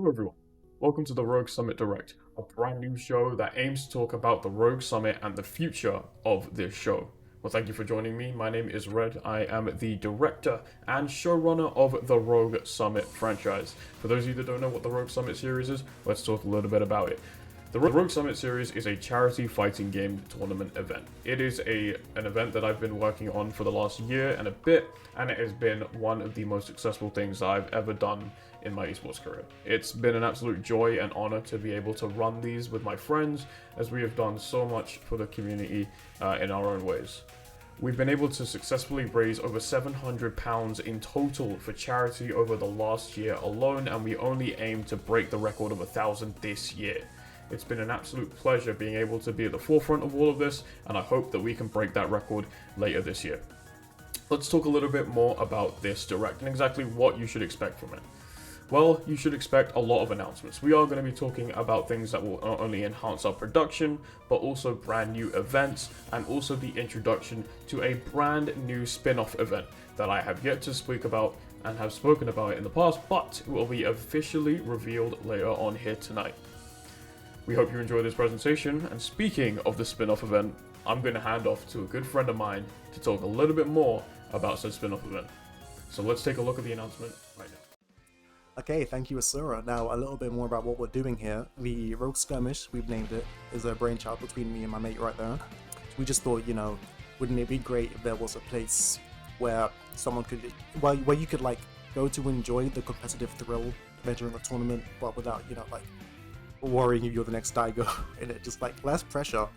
Hello everyone, welcome to the Rogue Summit Direct, a brand new show that aims to talk about the Rogue Summit and the future of this show. Well, thank you for joining me. My name is Red. I am the director and showrunner of the Rogue Summit franchise. For those of you that don't know what the Rogue Summit series is, let's talk a little bit about it. The Rogue Summit series is a charity fighting game tournament event. It is an event that I've been working on for the last year and a bit, and it has been one of the most successful things I've ever done in my esports career. It's been an absolute joy and honor to be able to run these with my friends, as we have done so much for the community in our own ways. We've been able to successfully raise over £700 in total for charity over the last year alone, and we only aim to break the record of 1,000 this year. It's been an absolute pleasure being able to be at the forefront of all of this, and I hope that we can break that record later this year. Let's talk a little bit more about this direct and exactly what you should expect from it. Well, you should expect a lot of announcements. We are going to be talking about things that will not only enhance our production, but also brand new events, and also the introduction to a brand new spin-off event that I have yet to speak about and have spoken about it in the past, but it will be officially revealed later on here tonight. We hope you enjoy this presentation, and speaking of the spin-off event, I'm going to hand off to a good friend of mine to talk a little bit more about said spin-off event. So let's take a look at the announcement right now. Okay, thank you, Asura. Now, a little bit more about what we're doing here. The Rogue Skirmish, we've named it, is a brainchild between me and my mate right there. We just thought, you know, wouldn't it be great if there was a place where someone could, where you could, like, go to enjoy the competitive thrill of entering a tournament, but without, you know, like, worrying if you're the next Daigo in it. Just, like, less pressure,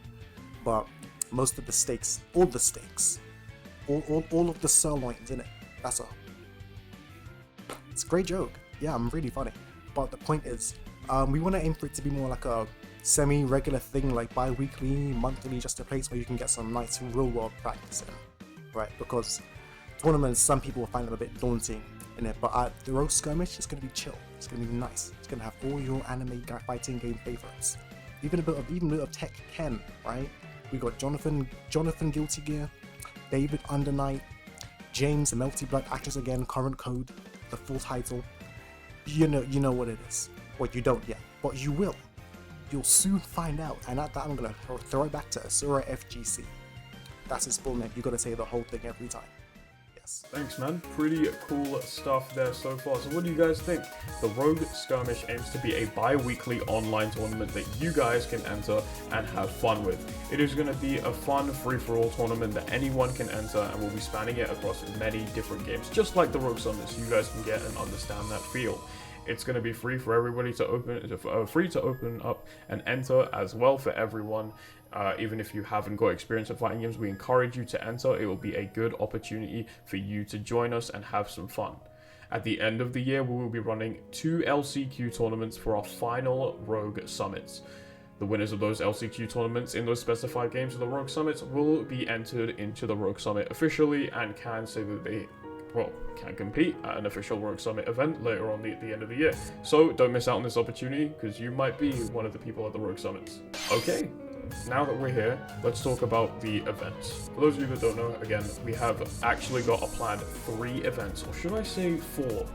but most of the stakes, all the stakes, all of the sirloins in it. That's all. It's a great joke. Yeah, I'm really funny. But the point is, we want to aim for it to be more like a semi-regular thing, like bi-weekly, monthly, just a place where you can get some nice real-world practice in, right? Because tournaments, some people will find them a bit daunting in it, but the Rogue Skirmish is going to be chill. It's going to be nice. It's going to have all your anime fighting game favorites. Even a bit of Tech Ken, right? We got Jonathan Guilty Gear, David Undernight, James the Melty Blood Actress again, current code, the full title. You know what it is. Well, you don't yet, but you will. You'll soon find out. And at that, I'm gonna throw it back to Asura FGC. That's his full name. You gotta say the whole thing every time. Yes. Thanks, man. Pretty cool stuff there so far. So what do you guys think? The Rogue Skirmish aims to be a bi-weekly online tournament that you guys can enter and have fun with. It is going to be a fun free-for-all tournament that anyone can enter, and we'll be spanning it across many different games, just like the Rogue Summit, so you guys can get and understand that feel. It's going to be free for everybody to open up and enter as well for everyone. Even if you haven't got experience in fighting games, we encourage you to enter. It will be a good opportunity for you to join us and have some fun. At the end of the year, we will be running 2 LCQ tournaments for our final Rogue Summits. The winners of those LCQ tournaments in those specified games of the Rogue Summits will be entered into the Rogue Summit officially and can say that they can compete at an official Rogue Summit event later on at the end of the year. So don't miss out on this opportunity, because you might be one of the people at the Rogue Summits. Okay, now that we're here, let's talk about the events. For those of you that don't know, again, we have actually got a planned 3 events, or should I say 4? You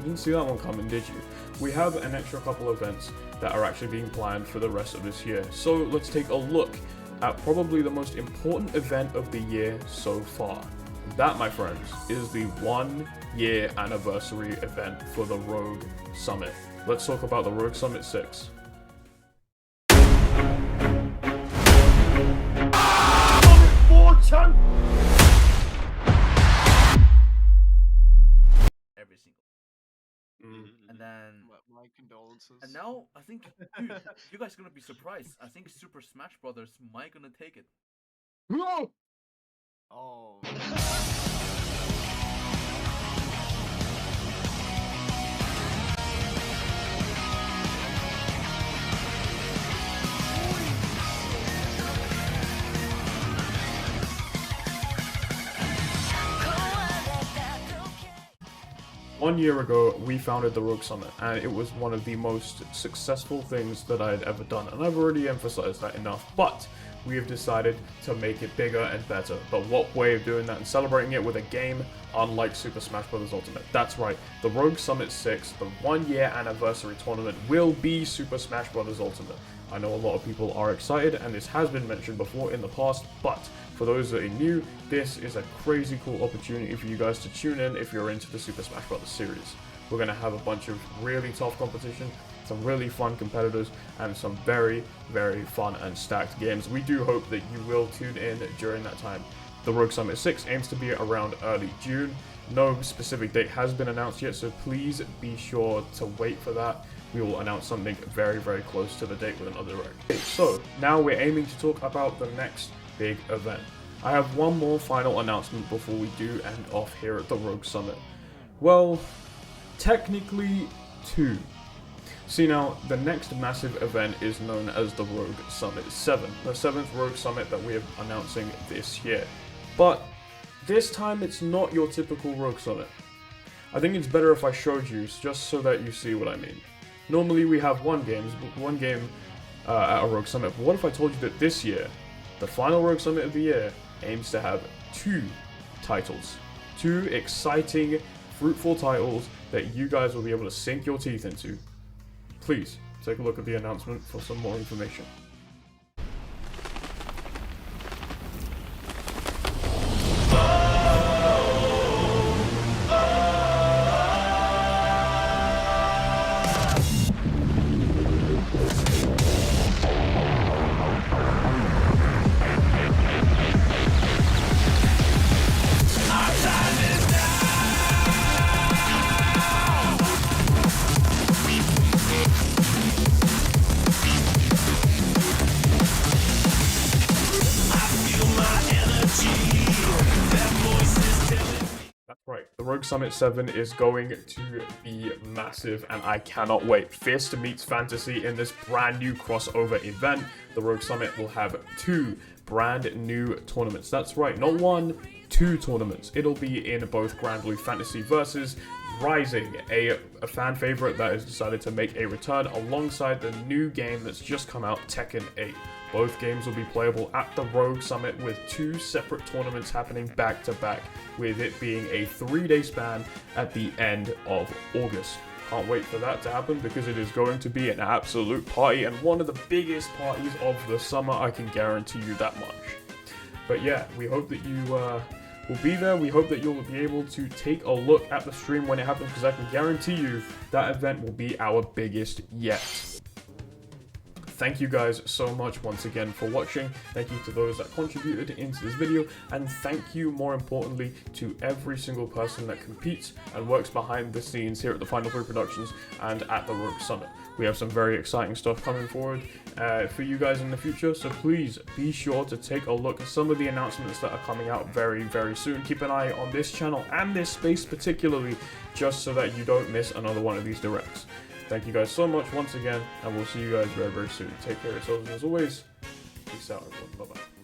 didn't see that one coming, did you? We have an extra couple events that are actually being planned for the rest of this year. So let's take a look at probably the most important event of the year so far. That, my friends, is the 1-year anniversary event for the Rogue Summit. Let's talk about the Rogue Summit 6. Every single. And then my condolences. And now I think, dude, you guys are gonna be surprised. I think Super Smash Brothers might gonna take it. No! Oh. 1 year ago, we founded the Rogue Summit, and it was one of the most successful things that I had ever done, and I've already emphasized that enough, but we have decided to make it bigger and better. But what way of doing that and celebrating it with a game unlike Super Smash Bros. Ultimate? That's right, the Rogue Summit 6, the 1-year anniversary tournament, will be Super Smash Bros. Ultimate. I know a lot of people are excited, and this has been mentioned before in the past, but for those that are new, this is a crazy cool opportunity for you guys to tune in if you're into the Super Smash Bros. Series. We're going to have a bunch of really tough competition, some really fun competitors, and some very, very fun and stacked games. We do hope that you will tune in during that time. The Rogue Summit 6 aims to be around early June. No specific date has been announced yet, so please be sure to wait for that. We will announce something very, very close to the date with another direct. Okay, so now we're aiming to talk about the next big event. I have one more final announcement before we do end off here at the Rogue Summit. Well, technically two. See now, the next massive event is known as the Rogue Summit 7, the 7th Rogue Summit that we are announcing this year. But this time it's not your typical Rogue Summit. I think it's better if I showed you, just so that you see what I mean. Normally we have one game at a Rogue Summit, but what if I told you that this year, the final Rogue Summit of the year, aims to have two titles. Two exciting, fruitful titles that you guys will be able to sink your teeth into. Please, take a look at the announcement for some more information. That's right, the Rogue Summit 7 is going to be massive, and I cannot wait. Fist meets Fantasy in this brand new crossover event. The Rogue Summit will have two brand new tournaments. That's right, not one, two tournaments. It'll be in both Grand Blue Fantasy versus Rising, a fan favorite that has decided to make a return alongside the new game that's just come out, Tekken 8. Both games will be playable at the Rogue Summit with two separate tournaments happening back to back, with it being a 3-day span at the end of August. Can't wait for that to happen because it is going to be an absolute party and one of the biggest parties of the summer, I can guarantee you that much. But yeah, we hope that you will be there. We hope that you'll be able to take a look at the stream when it happens, because I can guarantee you that event will be our biggest yet. Thank you guys so much once again for watching. Thank you to those that contributed into this video, and thank you more importantly to every single person that competes and works behind the scenes here at the Final 3 Productions and at the Rogue Summit. We have some very exciting stuff coming forward for you guys in the future, so please be sure to take a look at some of the announcements that are coming out very, very soon. Keep an eye on this channel and this space particularly, just so that you don't miss another one of these directs. Thank you guys so much once again, and we'll see you guys very, very soon. Take care of yourselves, and as always, peace out, everyone. Bye-bye.